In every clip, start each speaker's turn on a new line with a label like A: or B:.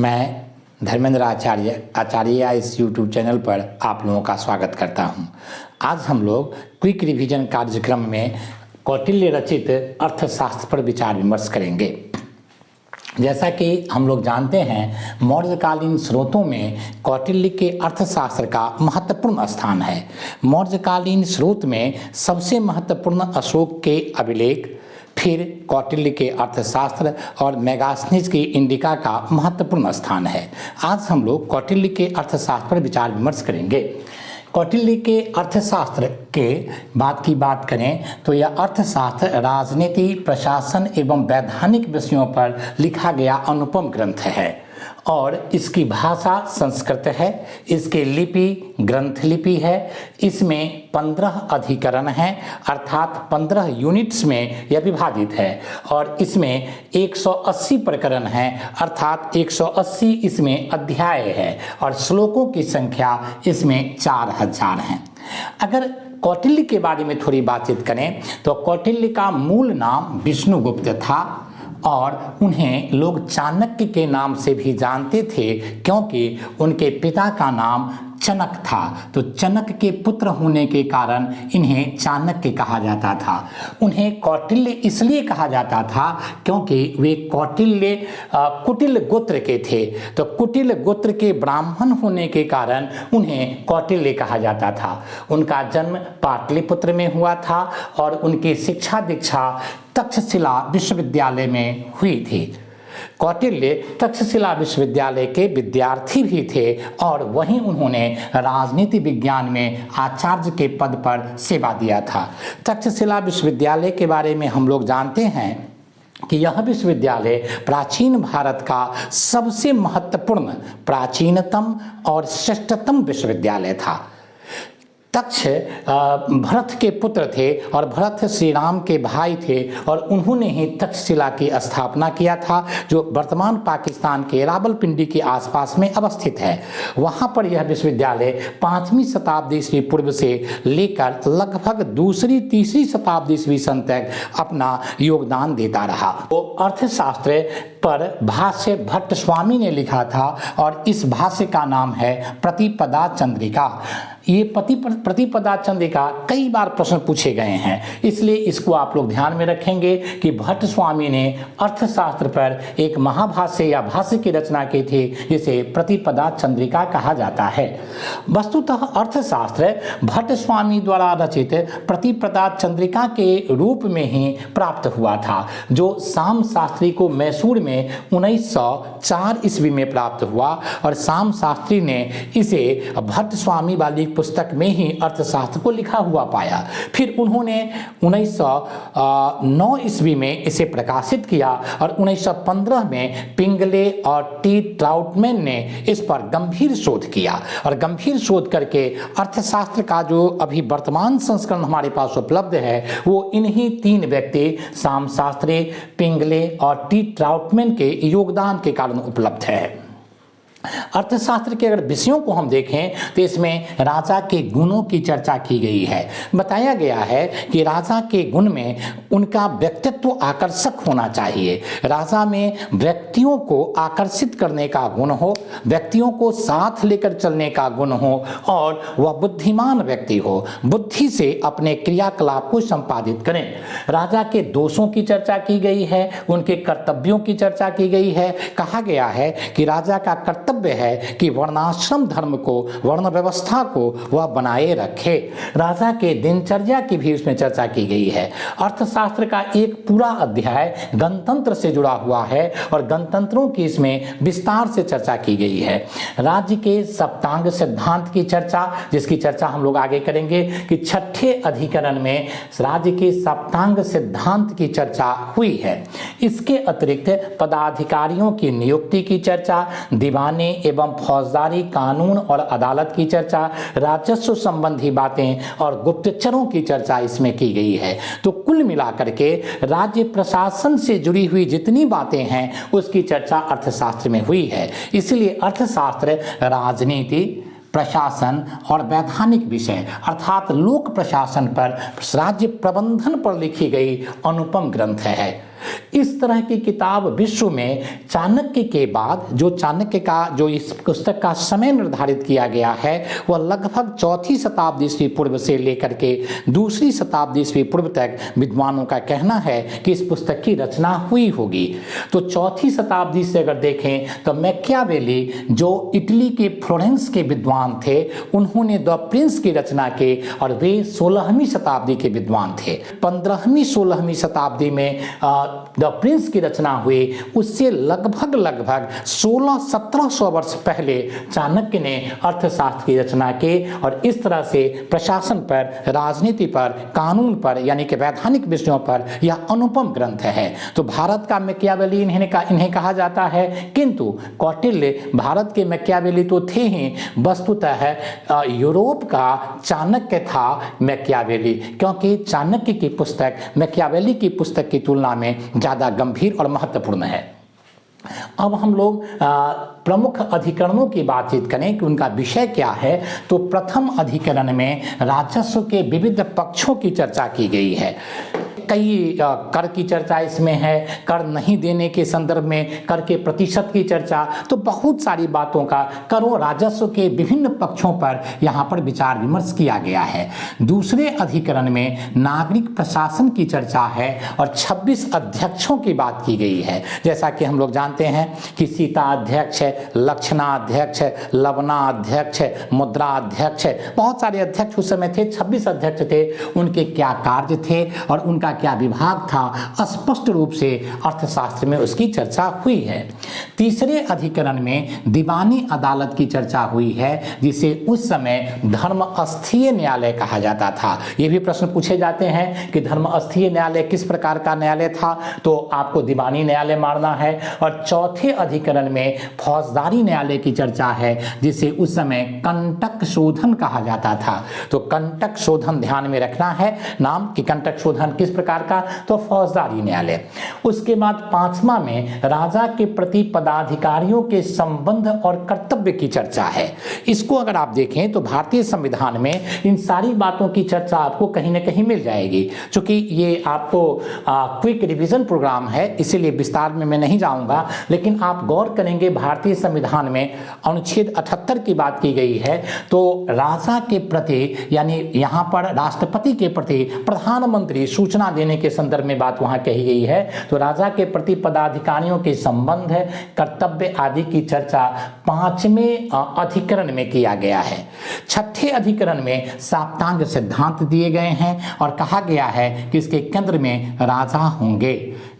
A: मैं धर्मेंद्र आचार्य इस YouTube channel पर आप लोगों का स्वागत करता हूं। आज हम लोग क्विक रिवीजन कार्यक्रम में कौटिल्य रचित अर्थशास्त्र पर विचार विमर्श करेंगे। जैसा कि हम लोग जानते हैं, मौर्यकालीन स्रोतों में कौटिल्य के अर्थशास्त्र का महत्वपूर्ण स्थान है। मौर्यकालीन स्रोत में सबसे महत्वपूर्ण अशोक के अभिलेख, फिर कौटिल्य के अर्थशास्त्र और मेगास्थनीज की इंडिका का महत्वपूर्ण स्थान है। आज हम लोग कौटिल्य के अर्थशास्त्र पर विचार विमर्श करेंगे। कौटिल्य के अर्थशास्त्र के बात की बात करें तो यह अर्थशास्त्र राजनीति, प्रशासन एवं वैधानिक विषयों पर लिखा गया अनुपम ग्रंथ है और इसकी भाषा संस्कृत है। इसकी लिपि ग्रंथ लिपि है। इसमें 15 अधिकरण हैं, अर्थात 15 यूनिट्स में यह विभाजित है और इसमें 180 प्रकरण हैं, अर्थात 180 इसमें अध्याय है और श्लोकों की संख्या इसमें 4000 हैं। अगर कौटिल्य के बारे में थोड़ी बातचीत करें तो कौटिल्य का मूल नाम विष्णुगुप्त था और उन्हें लोग चाणक्य के नाम से भी जानते थे, क्योंकि उनके पिता का नाम चनक था। तो चनक के पुत्र होने के कारण इन्हें चाणक्य कहा जाता था। उन्हें कौटिल्य इसलिए कहा जाता था क्योंकि वे कुटिल गोत्र के थे। तो कुटिल गोत्र के ब्राह्मण होने के कारण उन्हें कौटिल्य कहा जाता था। उनका जन्म पाटलिपुत्र में हुआ था और उनकी शिक्षा दीक्षा तक्षशिला विश्वविद्यालय में हुई थी। कौटिल्य तक्षशिला विश्वविद्यालय के विद्यार्थी भी थे और वहीं उन्होंने राजनीति विज्ञान में आचार्य के पद पर सेवा दिया था। तक्षशिला विश्वविद्यालय के बारे में हम लोग जानते हैं कि यह विश्वविद्यालय प्राचीन भारत का सबसे महत्वपूर्ण, प्राचीनतम और श्रेष्ठतम विश्वविद्यालय था। तक्ष भरत के पुत्र थे और भरत श्री राम के भाई थे और उन्होंने ही तक्षशिला की स्थापना किया था, जो वर्तमान पाकिस्तान के रावलपिंडी के आसपास में अवस्थित है। वहाँ पर यह विश्वविद्यालय 5वीं शताब्दी ईस्वी पूर्व से लेकर लगभग 2री-3री शताब्दी ईस्वी सन तक अपना योगदान देता रहा। तो अर्थशास्त्र पर भाष्य भट्ट स्वामी ने लिखा था और इस भाष्य का नाम है प्रतिपदा चंद्रिका। ये प्रतिपदा चंद्रिका कई बार प्रश्न पूछे गए हैं, इसलिए इसको आप लोग ध्यान में रखेंगे कि भट्ट स्वामी ने अर्थशास्त्र पर एक महाभाष्य या भाष्य की रचना की थी, जिसे प्रतिपदा चंद्रिका कहा जाता है। वस्तुतः अर्थशास्त्र भट्ट स्वामी द्वारा रचित प्रतिपदा चंद्रिका के रूप में ही प्राप्त हुआ था, जो शाम शास्त्री को मैसूर में 1904 ईस्वी में प्राप्त हुआ और शाम शास्त्री ने इसे भट्ट स्वामी वाली पुस्तक में ही अर्थशास्त्र को लिखा हुआ पाया। फिर उन्होंने 1909 ईस्वी में इसे प्रकाशित किया और 1915 में पिंगले और टी ट्राउटमैन ने इस पर गंभीर शोध किया और गंभीर शोध करके अर्थशास्त्र का जो अभी वर्तमान संस्करण हमारे पास उपलब्ध है, वो इन्हीं 3 व्यक्ति शाम शास्त्री, पिंगले और टी ट्राउटमैन के योगदान के कारण उपलब्ध है। अर्थशास्त्र के अगर विषयों को हम देखें तो इसमें राजा के गुणों की चर्चा की गई है। बताया गया है कि राजा के गुण में उनका व्यक्तित्व आकर्षक होना चाहिए। राजा में व्यक्तियों को आकर्षित करने का गुण हो, व्यक्तियों को साथ लेकर चलने का गुण हो और वह बुद्धिमान व्यक्ति हो, बुद्धि से अपने क्रियाकलाप को संपादित करें। राजा के दोषों की चर्चा की गई है, उनके कर्तव्यों की चर्चा की गई है। कहा गया है कि राजा का कर्तव्य है कि वर्णाश्रम धर्म को, वर्ण व्यवस्था को वह बनाए रखे। राजा के दिनचर्या की भी उसमें चर्चा की गई है। अर्थशास्त्र का एक पूरा अध्याय गणतंत्र से जुड़ा हुआ है और गणतंत्रों की इसमें विस्तार से चर्चा की गई है। राज्य के सप्तांग सिद्धांत की चर्चा, जिसकी चर्चा हम लोग आगे करेंगे कि 6ठे अधिकरण में राज्य के सप्तांग सिद्धांत की चर्चा हुई है। इसके अतिरिक्त पदाधिकारियों की नियुक्ति की चर्चा, दीवान एवं फौजदारी कानून और अदालत की चर्चा, राजस्व संबंधी बातें और गुप्तचरों की चर्चा इसमें की गई है। तो कुल मिलाकर के राज्य प्रशासन से जुड़ी हुई जितनी बातें हैं, उसकी चर्चा अर्थशास्त्र में हुई है। इसलिए अर्थशास्त्र राजनीति, प्रशासन और वैधानिक विषय अर्थात लोक प्रशासन पर, राज्य प्रबंधन पर लिखी गई अनुपम ग्रंथ है। इस तरह की किताब विश्व में चाणक्य के बाद जो चाणक्य का जो इस पुस्तक का समय निर्धारित किया गया है वह लगभग 4वीं शताब्दी ईस्वी पूर्व से लेकर के 2री शताब्दी ईस्वी पूर्व तक विद्वानों का कहना है कि इस पुस्तक की रचना हुई होगी। तो 4वीं शताब्दी से अगर देखें तो मैकियावेली जो इटली के फ्लोरेंस के विद्वान थे, उन्होंने द प्रिंस की रचना की और वे 16वीं शताब्दी के विद्वान थे। 15वीं 16वीं शताब्दी में द प्रिंस की रचना हुई। उससे लगभग 1600-1700 वर्ष पहले चाणक्य ने अर्थशास्त्र की रचना की और इस तरह से प्रशासन पर, राजनीति पर, कानून पर यानी कि वैधानिक विषयों पर यह अनुपम ग्रंथ है। तो भारत का मैकियावेली इन्हें कहा जाता है, किंतु कौटिल्य भारत के मैकियावेली तो थे ही, वस्तुतः यूरोप का चाणक्य था मैकियावेली, क्योंकि चाणक्य की पुस्तक मैकियावेली की पुस्तक की तुलना में ज़्यादा गंभीर और महत्वपूर्ण है। अब हम लोग प्रमुख अधिकरणों की बातचीत करें कि उनका विषय क्या है। तो प्रथम अधिकरण में राजस्व के विविध पक्षों की चर्चा की गई है। कई कर की चर्चा इसमें है, कर नहीं देने के संदर्भ में कर के प्रतिशत की चर्चा, तो बहुत सारी बातों का करों राजस्व के विभिन्न पक्षों पर यहाँ पर विचार विमर्श किया गया है। दूसरे अधिकरण में नागरिक प्रशासन की चर्चा है और 26 अध्यक्षों की बात की गई है। जैसा कि हम लोग जानते हैं कि सीता अध्यक्ष है, लक्षणा अध्यक्ष है, लवना अध्यक्ष है, मुद्रा अध्यक्ष है, बहुत सारे अध्यक्ष उस समय थे, 26 अध्यक्ष थे। उनके क्या कार्य थे और उनका क्या विभाग था, स्पष्ट रूप से अर्थशास्त्र में उसकी चर्चा हुई है। तीसरे अधिकरण में दीवानी अदालत की चर्चा हुई है, जिसे उस समय धर्मस्थीय न्यायालय कहा जाता था। ये भी प्रश्न पूछे जाते हैं कि धर्मस्थीय न्यायालय किस प्रकार का न्यायालय था, तो आपको दीवानी न्यायालय मारना है। और चौथे अधिकरण में फौजदारी न्यायालय की चर्चा है, जिसे उस समय कंटक शोधन कहा जाता था। तो कंटक शोधन ध्यान में रखना है नाम कि कंटक शोधन किस प्रकार का, तो फौजदारी न्यायालय। उसके बाद पांचवा में राजा के प्रति पदाधिकारियों के संबंध और कर्तव्य की चर्चा है। इसको अगर आप देखें तो भारतीय संविधान में इन सारी बातों की चर्चा आपको कहीं ना कहीं मिल जाएगी। चूंकि ये आपको क्विक रिवीजन प्रोग्राम है, इसीलिए विस्तार में मैं नहीं जाऊंगा, लेकिन आप गौर करेंगे भारतीय संविधान में अनुच्छेद 78 की बात की गई है। तो राजा के प्रति यानी यहाँ पर राष्ट्रपति के प्रति प्रधानमंत्री सूचना देने के संदर्भ में बात वहां कही गई है। तो राजा के प्रति पदाधिकारियों के संबंध, कर्तव्य आदि की चर्चा 5वें अधिकरण में किया गया है। छठे अधिकरण में साप्तांग सिद्धांत दिए गए हैं और कहा गया है कि इसके केंद्र में राजा होंगे।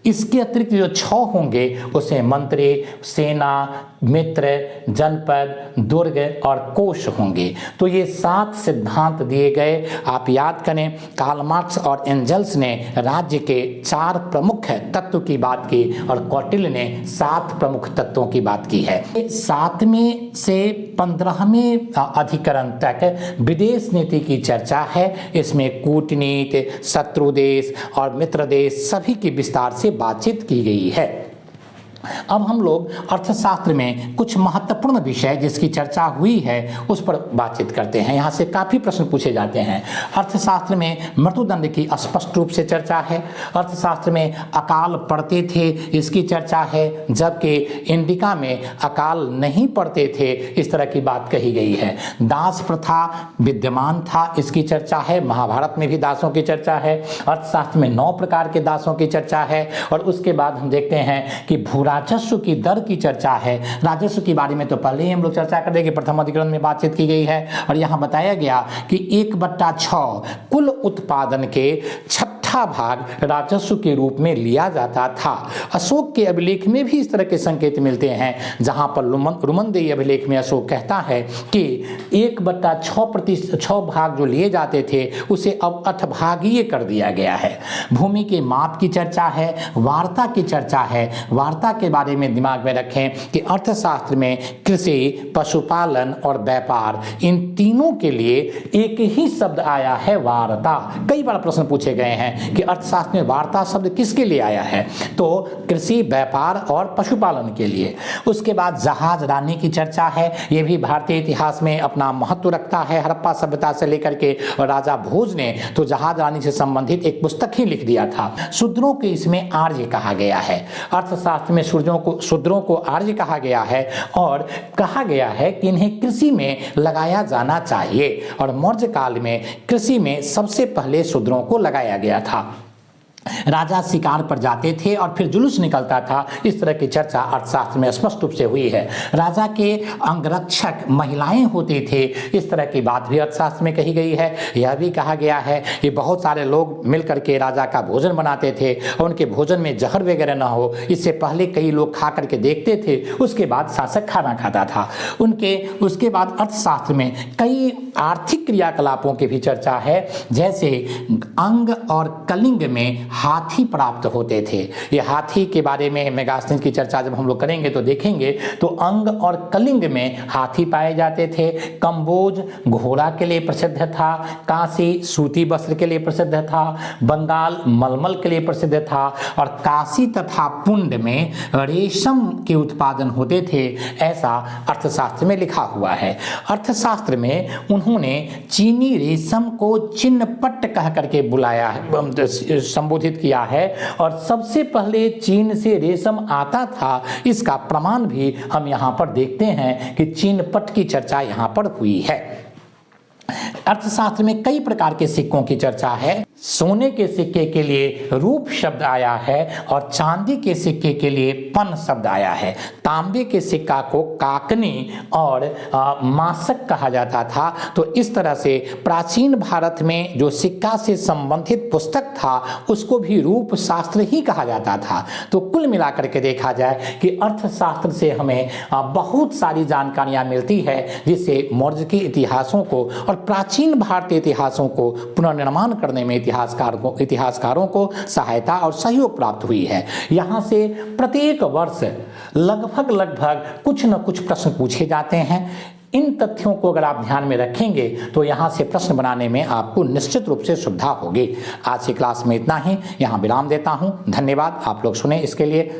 A: इसके अतिरिक्त जो 6 होंगे उसे मंत्री, सेना, मित्र, जनपद, दुर्ग और कोष होंगे। तो ये 7 सिद्धांत दिए गए। आप याद करें, कार्ल मार्क्स और एंजल्स ने राज्य के 4 प्रमुख तत्व की बात की और कौटिल्य ने 7 प्रमुख तत्वों की बात की है। 7वें से 15वें अधिकरण तक विदेश नीति की चर्चा है। इसमें कूटनीति, शत्रु देश और मित्र देश सभी की विस्तार से बातचीत की गई है। अब हम लोग अर्थशास्त्र में कुछ महत्वपूर्ण विषय जिसकी चर्चा हुई है उस पर बातचीत करते हैं। यहाँ से काफ़ी प्रश्न पूछे जाते हैं। अर्थशास्त्र में मृत्युदंड की स्पष्ट रूप से चर्चा है। अर्थशास्त्र में अकाल पड़ते थे, इसकी चर्चा है, जबकि इंडिका में अकाल नहीं पड़ते थे, इस तरह की बात कही गई है। दास प्रथा विद्यमान था, इसकी चर्चा है। महाभारत में भी दासों की चर्चा है। अर्थशास्त्र में 9 प्रकार के दासों की चर्चा है। और उसके बाद हम देखते हैं कि राजस्व की दर की चर्चा है। राजस्व के बारे में तो पहले ही हम लोग चर्चा कर देंगे, प्रथम अधिकरण में बातचीत की गई है। और यहाँ बताया गया कि 1/6 कुल उत्पादन के 6वां भाग राजस्व के रूप में लिया जाता था। अशोक के अभिलेख में भी इस तरह के संकेत मिलते हैं, जहां पर रुमनदेही अभिलेख में अशोक कहता है कि 1/6 भाग जो लिए जाते थे उसे अब 8 भागीय कर दिया गया है। भूमि के माप की चर्चा है, वार्ता की चर्चा है। वार्ता के बारे में दिमाग में रखें कि अर्थशास्त्र में कृषि, पशुपालन और व्यापार, इन तीनों के लिए एक ही शब्द आया है, वार्ता। कई बार प्रश्न पूछे गए हैं हैं कि अर्थशास्त्र में वार्ता शब्द किसके लिए आया है, तो कृषि, व्यापार और पशुपालन के लिए। उसके बाद जहाज रानी की चर्चा है, ये भी भारतीय इतिहास में अपना महत्व रखता है। हड़प्पा सभ्यता से लेकर के राजा भोज ने तो जहाज रानी से संबंधित एक पुस्तक ही लिख दिया था। शूद्रों को इसमें आर्य कहा गया है। अर्थशास्त्र में शूद्रों को आर्य कहा गया है और कहा गया है कि इन्हें कृषि में लगाया जाना चाहिए, और मौर्य काल में कृषि में सबसे पहले शूद्रों को लगाया गया था। राजा शिकार पर जाते थे और फिर जुलूस निकलता था, इस तरह की चर्चा अर्थशास्त्र में स्पष्ट रूप से हुई है। राजा के अंगरक्षक महिलाएं होते थे, इस तरह की बात भी अर्थशास्त्र में कही गई है। यह भी कहा गया है कि बहुत सारे लोग मिलकर के राजा का भोजन बनाते थे और उनके भोजन में जहर वगैरह न हो, इससे पहले कई लोग खा करके देखते थे, उसके बाद शासक खाना खाता था। उसके बाद अर्थशास्त्र में कई आर्थिक क्रियाकलापों की भी चर्चा है, जैसे अंग और कलिंग में हाथी प्राप्त होते थे। ये हाथी के बारे में मेगास्थनीज की चर्चा जब हम लोग करेंगे तो देखेंगे, तो अंग और कलिंग में हाथी पाए जाते थे। कंबोज घोड़ा के लिए प्रसिद्ध था, काशी सूती वस्त्र के लिए प्रसिद्ध था, बंगाल मलमल के लिए प्रसिद्ध था, और काशी तथा पुंड में रेशम के उत्पादन होते थे, ऐसा अर्थशास्त्र में लिखा हुआ है। अर्थशास्त्र में उन्होंने चीनी रेशम को चिन्हपट्ट कह करके बुलाया, संबोधित किया है, और सबसे पहले चीन से रेशम आता था, इसका प्रमाण भी हम यहाँ पर देखते हैं कि चिन्हपट्ट की चर्चा यहाँ पर हुई है। अर्थशास्त्र में कई प्रकार के सिक्कों की चर्चा है। सोने के सिक्के के लिए रूप शब्द आया है और चांदी के सिक्के के लिए पन शब्द आया है। तांबे के सिक्का को काकनी और मासक कहा जाता था। तो इस तरह से प्राचीन भारत में जो सिक्का से संबंधित पुस्तक था उसको भी रूप शास्त्र ही कहा जाता था। तो कुल मिलाकर के देखा जाए कि अर्थशास्त्र से हमें बहुत सारी जानकारियां मिलती है, जिससे मौर्य के इतिहासों को और प्राचीन भारतीय इतिहासों को पुनर्निर्माण करने में इतिहासकारों को सहायता और सहयोग प्राप्त हुई है। यहाँ से प्रत्येक वर्ष लगभग कुछ न कुछ प्रश्न पूछे जाते हैं। इन तथ्यों को अगर आप ध्यान में रखेंगे तो यहाँ से प्रश्न बनाने में आपको निश्चित रूप से सुविधा होगी। आज की क्लास में इतना ही, यहाँ विराम देता हूँ। धन्यवाद, आप लोग सुने इसके लिए।